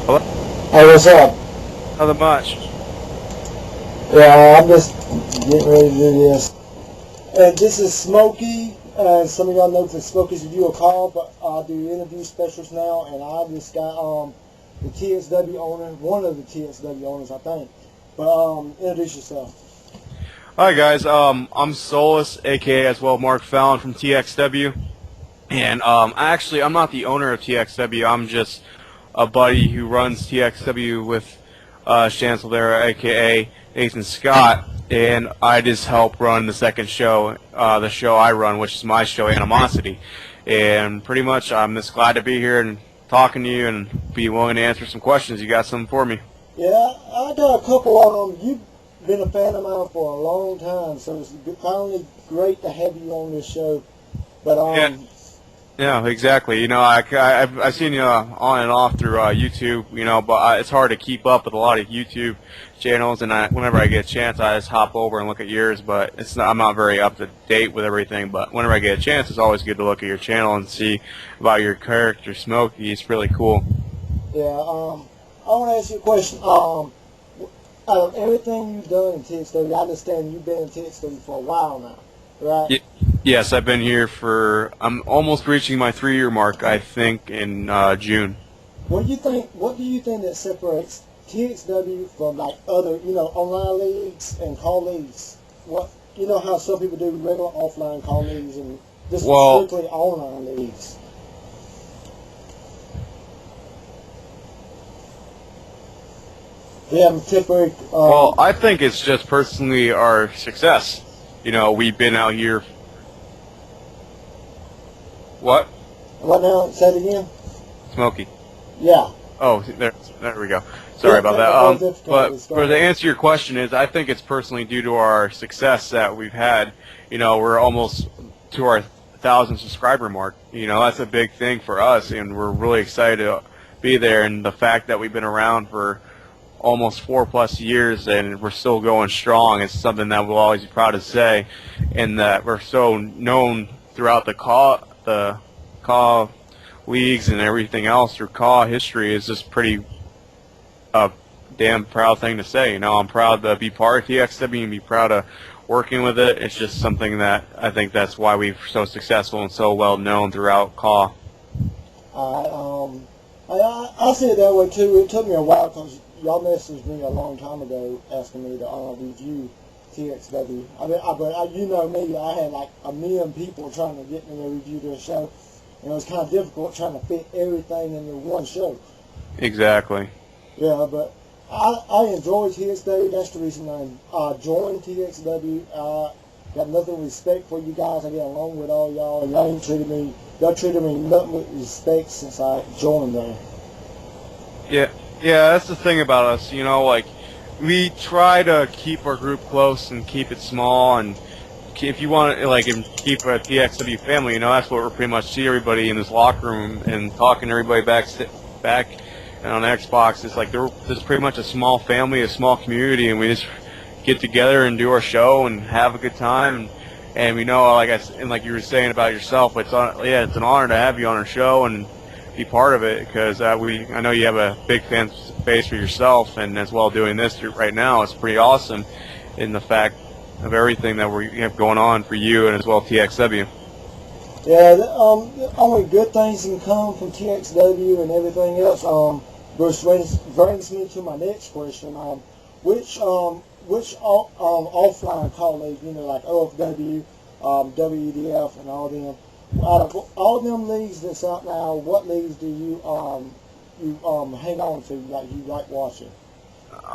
Hello? Hey, what's up? Nothing much. Yeah, I'm just getting ready to do this. This is Smokey. Some of y'all know from Smokey's Review a Call, but I do interview specials now, and I just got the TXW owner, one of the TXW owners, I think. But introduce yourself. Hi guys, I'm Solus, aka as well Mark Fallon from TXW, and I'm not the owner of TXW. I'm just a buddy who runs TXW with Chancellor there, aka Nathan Scott, and I just help run the second show, the show I run, which is my show, Animosity. And pretty much, I'm just glad to be here and talking to you and be willing to answer some questions. You got something for me? Yeah, I got a couple of them. You've been a fan of mine for a long time, so it's finally great to have you on this show. But Yeah. Yeah, exactly. You know, I've seen you on and off through YouTube. You know, but it's hard to keep up with a lot of YouTube channels. And whenever I get a chance, I just hop over and look at yours. But I'm not very up to date with everything. But whenever I get a chance, it's always good to look at your channel and see about your character, Smokey. It's really cool. yeah, I want to ask you a question. Out of everything you've done in TXW, I understand you've been in TXW for a while now, right? Yes, I've been here I'm almost reaching my 3-year mark, I think, in June. What do you think? What do you think that separates TXW from like other, online leagues and call leagues? How some people do regular offline call leagues and just Well, strictly online leagues. Yeah, temporary. well, I think it's just personally our success. You know, we've been out here. What? What now? Say it again. Smokey. Yeah. Oh, there we go. Sorry about that. But to answer your question I think it's personally due to our success that we've had. You know, we're almost to our 1,000 subscriber mark. You know, that's a big thing for us, and we're really excited to be there. And the fact that we've been around for almost 4+ years and we're still going strong is something that we'll always be proud to say, and that we're so known throughout the CAW leagues and everything else through CAW history is just pretty damn proud thing to say. You know, I'm proud to be part of TXW and be proud of working with it. It's just something that I think that's why we're so successful and so well known throughout CAW. I see it that way too. It took me a while because y'all messaged me a long time ago asking me to review TXW. But you know me, I had like a million people trying to get me to review this show, and it was kind of difficult trying to fit everything into one show. Exactly. Yeah, but I enjoy TXW. That's the reason I joined TXW. Got nothing but respect for you guys. I get along with all y'all. Y'all treated me nothing with respect since I joined there. Yeah, that's the thing about us. You know, like we try to keep our group close and keep it small, and if you want to keep a TXW family, you know, that's what we're pretty much see everybody in this locker room and talking to everybody back and on Xbox. It's like they're just pretty much a small family, a small community, and we just get together and do our show and have a good time. And we know, like you were saying about yourself, it's an honor to have you on our show and be part of it, because I know you have a big fan base for yourself, and as well doing this right now, it's pretty awesome in the fact of everything that we have going on for you and as well TXW. Yeah, the only good things can come from TXW and everything else. Which brings me to my next question. Which offline call leagues, like OFW, WEDF, and all them, out of all them leagues that's out now, what leagues do you hang on to, like you like watching?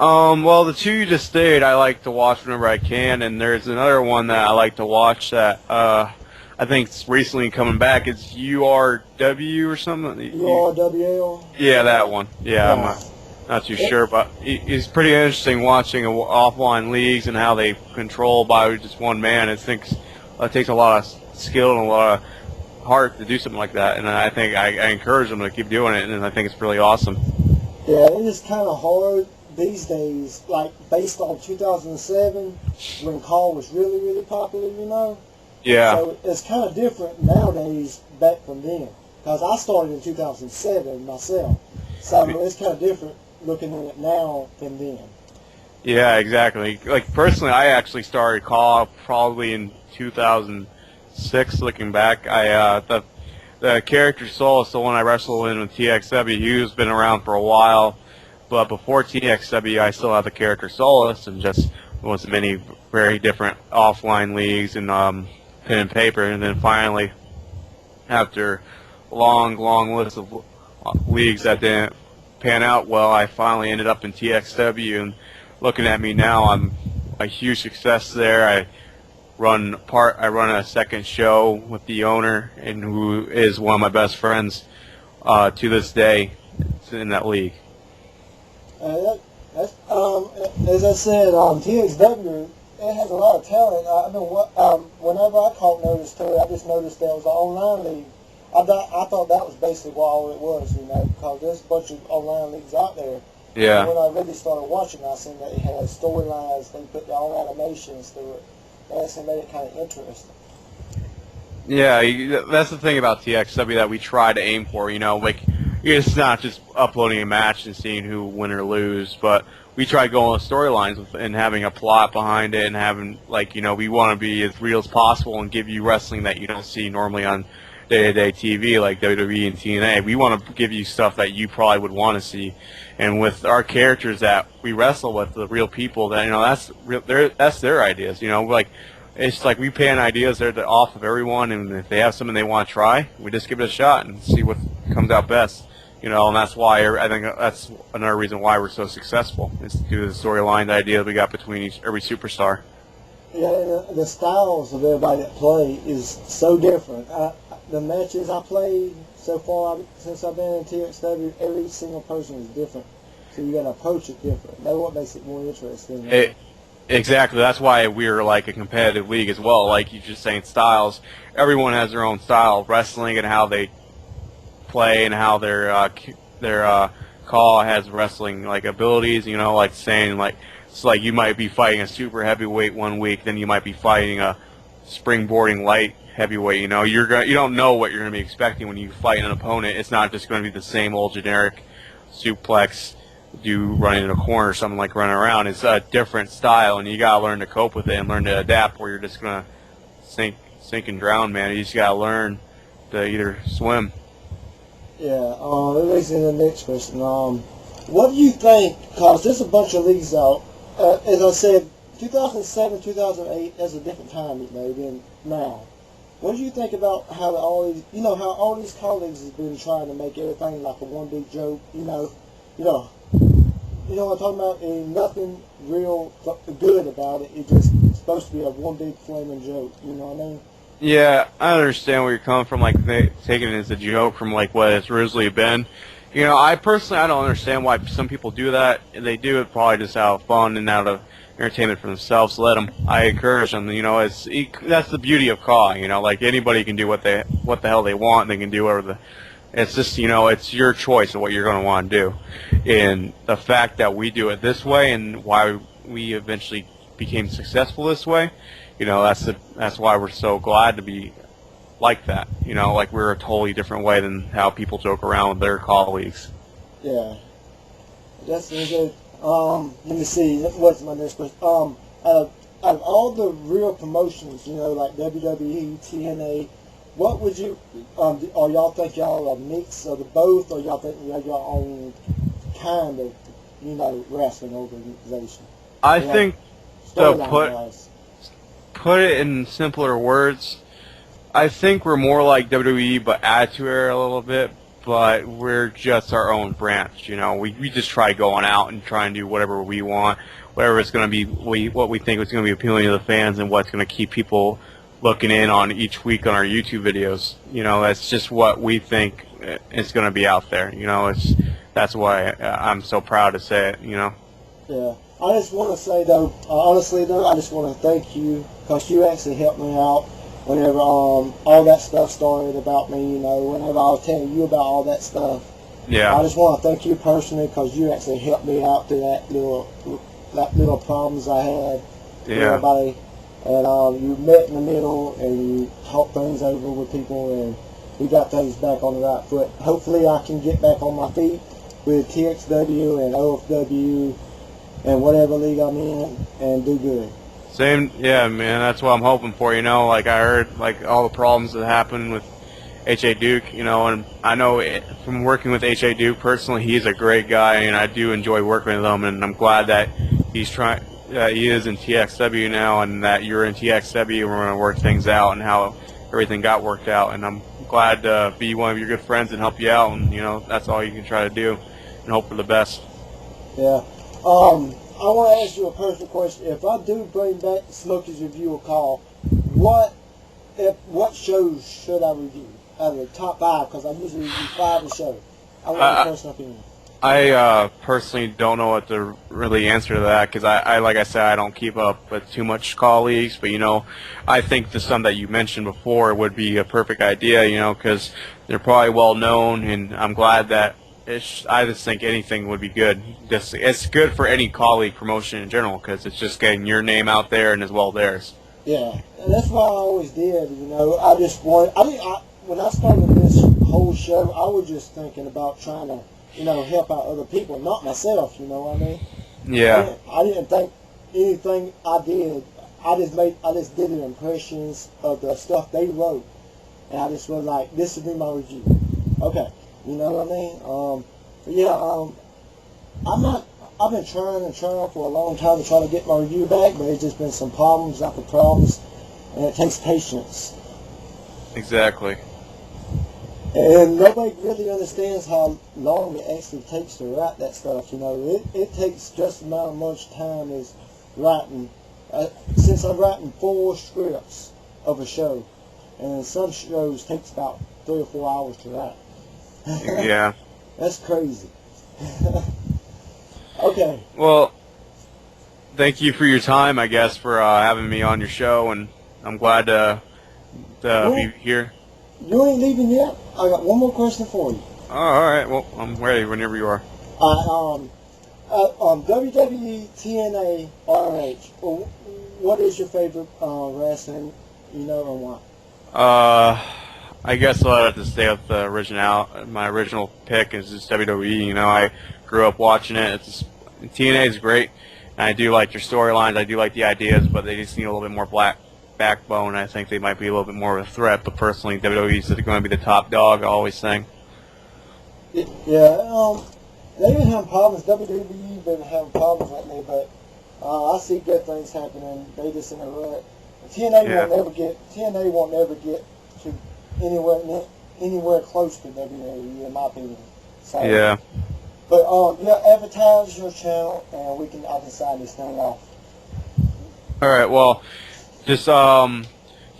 Well, the two you just stated, I like to watch whenever I can, and there's another one that I like to watch that I think it's recently coming back. It's URW or something. URWL? Yeah, that one. Yeah, I'm not too sure, but it's pretty interesting watching offline leagues and how they control by just one man. It takes a lot of skill and a lot of heart to do something like that, and I think I encourage them to keep doing it, and I think it's really awesome. Yeah, it is kind of hard these days, like based on 2007 when call was really, really popular, Yeah. So it's kind of different nowadays back from then, because I started in 2007 myself. So I mean, it's kind of different looking at it now than then. Yeah, exactly. Like personally, I actually started CAW probably in 2006. Looking back, the character Solus, the one I wrestled in with TXW, he's been around for a while. But before TXW, I still had the character Solus, and just was many very different offline leagues and pen and paper. And then finally, after a long list of leagues that didn't pan out well, I finally ended up in TXW. And looking at me now, I'm a huge success there. I run a second show with the owner, and who is one of my best friends to this day in that league. As I said, TXW, it has a lot of talent. I mean, whenever I caught notice to it, I just noticed that it was an online league. I thought that was basically what all it was, because there's a bunch of online leagues out there. Yeah. And when I really started watching, I seen that it had storylines. They put their own animations through it. That's what made it kind of interesting. Yeah, that's the thing about TXW that we try to aim for. Like it's not just uploading a match and seeing who win or lose, but we try going with storylines and having a plot behind it, and having we want to be as real as possible and give you wrestling that you don't see normally on day-to-day TV like WWE and TNA. We want to give you stuff that you probably would want to see, and with our characters that we wrestle with, the real people that that's their ideas. It's like we pan ideas they're off of everyone, and if they have something they want to try, we just give it a shot and see what comes out best. And that's why I think that's another reason why we're so successful, is to do the storyline idea we got between every superstar. Yeah, the styles of everybody that play is so different. The matches I played so far since I've been in TXW, every single person is different. So you got to approach it different. That's what makes it more interesting. Exactly. That's why we're like a competitive league as well. Like you just saying styles. Everyone has their own style of wrestling and how they play and how their call has wrestling abilities. Like saying it's like you might be fighting a super heavyweight one week, then you might be fighting a springboarding light heavyweight. You don't know what you're going to be expecting when you fight an opponent. It's not just going to be the same old generic suplex, you running in a corner or something like running around. It's a different style, and you gotta learn to cope with it and learn to adapt, or you're just gonna sink and drown, man. You just gotta learn to either swim. Yeah. That leads into the next question. What do you think? Because there's a bunch of leagues out. As I said, 2007, 2008. That's a different time, than now. What do you think about how all these colleagues have been trying to make everything like a one big joke? You know what I'm talking about? Ain't nothing real good about it. It's just supposed to be a one big flaming joke. You know what I mean? Yeah, I understand where you're coming from, taking it as a joke from what it's originally been. I personally don't understand why some people do that. They do it probably just out of fun and out of entertainment for themselves. Let them. I encourage them. That's the beauty of CAW. Like anybody can do what the hell they want. They can do whatever it's just, it's your choice of what you're going to want to do. And the fact that we do it this way and why we eventually became successful this way, that's why we're so glad to be like that. Like we're a totally different way than how people joke around with their colleagues. Yeah. That's good. Let me see. What's my next question? Out of all the real promotions, like WWE, TNA, what would you, or y'all think y'all a mix of the both, or y'all think y'all your own kind of, wrestling organization? I think to put it in simpler words, I think we're more like WWE, but Attitude Era a little bit, but we're just our own branch. We just try going out and try and do whatever we want, whatever it's going to be, what we think is going to be appealing to the fans and what's going to keep people looking in on each week on our YouTube videos. That's just what we think is going to be out there. That's why I'm so proud to say it. Yeah. I just want to say honestly I just want to thank you, because you actually helped me out whenever all that stuff started about me. Whenever I was telling you about all that stuff. Yeah. I just want to thank you personally, because you actually helped me out through that little problems I had with everybody. And you met in the middle, and you talked things over with people, and we got things back on the right foot. Hopefully I can get back on my feet with TXW and OFW and whatever league I'm in and do good. Same, yeah, man. That's what I'm hoping for. You know, like I heard, like all the problems that happened with H.A. Duke. You know, and I know from working with H.A. Duke personally, he's a great guy, and I do enjoy working with him. And I'm glad that he's trying. He is in TXW now, and that you're in TXW. We're going to work things out and how everything got worked out. And I'm glad to be one of your good friends and help you out. And you know, that's all you can try to do, and hope for the best. Yeah. I want to ask you a personal question. If I do bring back Smokey's Review a Call, what shows should I review out of the top 5? Because I usually review 5 a show. I want a personal opinion. I personally don't know what to really answer to that because I like I said, I don't keep up with too much colleagues. But, you know, I think the some that you mentioned before would be a perfect idea, you know, because they're probably well known, and I'm glad that I just think anything would be good. It's good for any colleague promotion in general because it's just getting your name out there and as well theirs. Yeah, and that's what I always did. You know, I just wanted. When I started this whole show, I was just thinking about trying to, you know, help out other people, not myself. You know what I mean? Yeah. I didn't think anything I did. I just did the impressions of the stuff they wrote, and I just was like, this would be my review. Okay. You know what I mean? I've been trying for a long time to try to get my review back, but it's just been some problems after problems, and it takes patience. Exactly. And nobody really understands how long it actually takes to write that stuff. You know, it takes just about as much time as writing. Since I'm writing 4 scripts of a show, and some shows takes about 3 or 4 hours to write. Yeah. That's crazy. Okay. Well, thank you for your time, I guess, for having me on your show, and I'm glad to be here. You ain't leaving yet? I got one more question for you. Oh, all right. Well, I'm ready whenever you are. WWE, TNA, RH. What is your favorite wrestling? You know, and why? I guess I'll have to stay with the my original pick is just WWE. You know, I grew up watching it. TNA is great, and I do like your storylines. I do like the ideas, but they just need a little bit more backbone. I think they might be a little bit more of a threat. But personally, WWE is going to be the top dog. I always think. Yeah. They've been having problems. WWE been having problems with me, but I see good things happening. They just in a rut. TNA won't ever get to anywhere close to WWE, in my opinion. So, yeah. But advertise your channel, and I can sign this thing off. All right. Well, just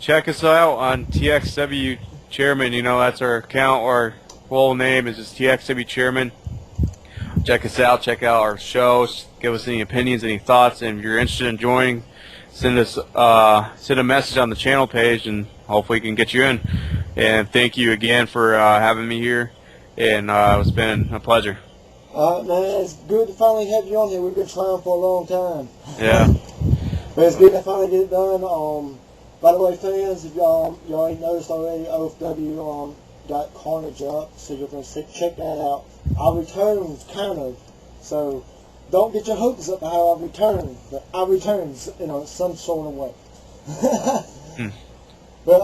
check us out on TXW Chairman. You know, that's our account. Our full name is just TXW Chairman. Check us out. Check out our shows. Give us any opinions, any thoughts, and if you're interested in joining, send a message on the channel page, and hopefully we can get you in. And thank you again for having me here, and it's been a pleasure. Man, it's good to finally have you on here. We've been trying for a long time. Yeah. But it's good to finally get it done. By the way, fans, if y'all ain't noticed already, OFW got Carnage up, so you're going to check that out. I returned, kind of, so don't get your hopes up of how I returned, but I returned in some sort of way. But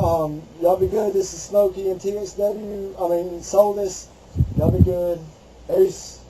y'all be good. This is Smokey and TXW. Soulless. Y'all be good. Peace.